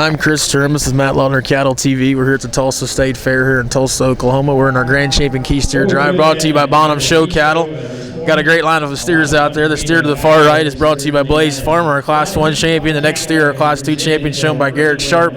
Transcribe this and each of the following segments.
I'm Chris Turim. This is Matt Laudner, Cattle TV. We're here at the Tulsa State Fair here in Tulsa, Oklahoma. We're in our Grand Champion Key Steer Drive, brought to you by Bonham Show Cattle. Got a great line of steers out there. The steer to the far right is brought to you by Blaze Farmer, our Class 1 champion. The next steer, our Class 2 champion, shown by Garrett Sharp.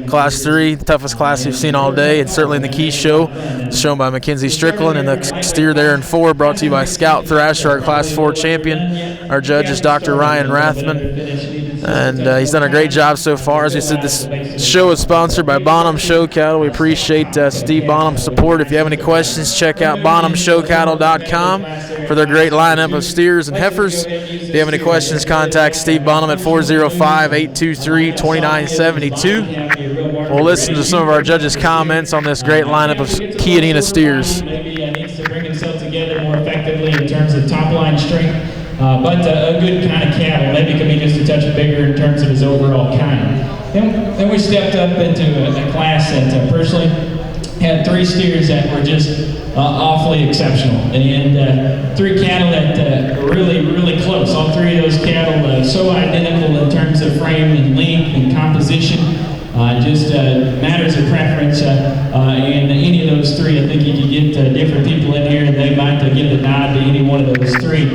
Class 3, the toughest class we've seen all day, and certainly in the Key Show, shown by Mackenzie Strickland. And the steer there in 4, brought to you by Scout Thrasher, our Class 4 champion. Our judge is Dr. Ryan Rathman, and he's done a great job so far. As we said, this show is sponsored by Bonham Show Cattle. We appreciate Steve Bonham's support. If you have any questions, check out bonhamshowcattle.com for their great lineup of steers and heifers. If you have any questions, contact Steve Bonham at 405-823-2972. We'll listen to some of our judges' comments on this great lineup of Chianina steers. Maybe needs to bring himself together more effectively in terms of top-line strength, but a good kind of cattle. Maybe could be just a touch bigger in terms of his overall kind. Then we stepped up into a class that personally had 3 steers that were just awfully exceptional, and 3 cattle that were really close. All 3 of those cattle so identical in terms of frame and length and composition. Just matters of preference, and any of those 3, I think you could get different people in here, and they might give the nod to any one of those 3.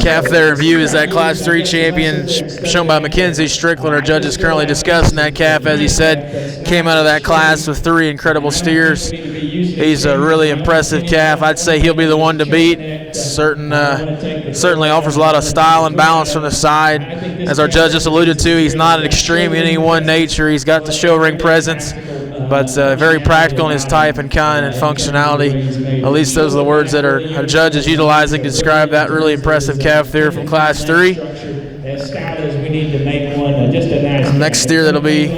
Calf there in view is that Class 3 champion shown by Mackenzie Strickland. Our judge is currently discussing that calf. As he said, came out of that class with 3 incredible steers. He's a really impressive calf. I'd say he'll be the one to beat. Certainly offers a lot of style and balance from the side. As our judge just alluded to, he's not an extreme in any one nature. He's got the show ring presence, but very practical in his type and kind and functionality. At least those are the words that our judge is utilizing to describe that really impressive calf there from Class 3. Next steer that'll be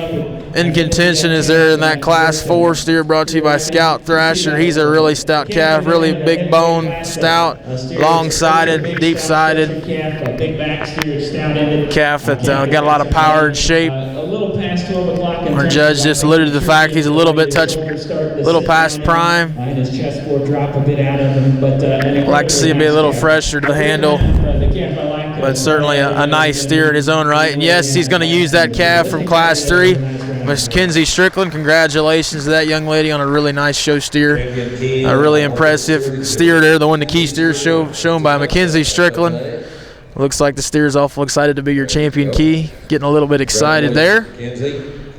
in contention is there in that Class 4 steer, brought to you by Scout Thrasher. He's a really stout calf, really big bone, stout, long-sided, deep-sided calf that got a lot of power and shape. Our judge just alluded to the fact he's a little past prime. Like to see him be a little fresher to the handle, but certainly a nice steer in his own right. And yes, he's going to use that calf from Class 3. Mackenzie Strickland, congratulations to that young lady on a really nice show steer. A really impressive steer there, the one the Key Steer shown by Mackenzie Strickland. Looks like the steer's awful excited to be your champion, Key. Getting a little bit excited there.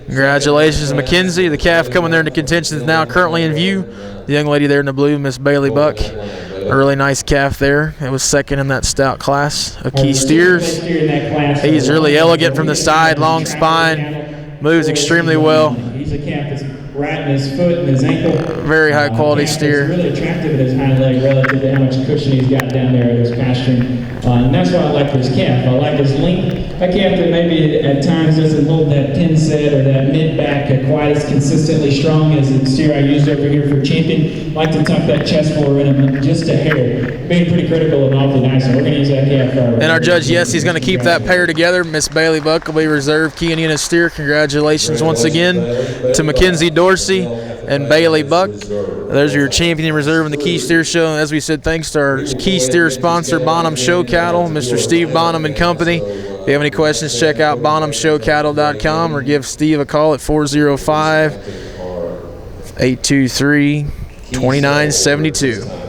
Congratulations, Mackenzie. The calf coming there into contention is now currently in view. The young lady there in the blue, Miss Bailey Buck. A really nice calf there. It was second in that stout class of Key Steers. He's really elegant from the side, long spine. Moves extremely well. He's a calf that's right in his foot and his ankle. Very high quality steer. He's really attractive at his hind leg relative to how much cushion he's got down there at his pasturing. And that's why I like this calf. I like his length. A calf that maybe at times doesn't hold that pin set or that mid-back quite as consistently strong as the steer I used over here for champion. Like to tuck that chest forward in him just a hair. Being pretty critical and awfully nice. So we're going to use that calf. And our judge, yes, he's going to keep that pair together. Miss Bailey Buck will be reserved Chianina steer. Congratulations once again to Mackenzie Dorsey and Bailey Buck. Those are your champion reserve in the Key Steer Show. As we said, thanks to our Key Steer sponsor, Bonham Show Cattle, Mr. Steve Bonham and Company. If you have any questions, check out bonhamshowcattle.com or give Steve a call at 405-823-2972.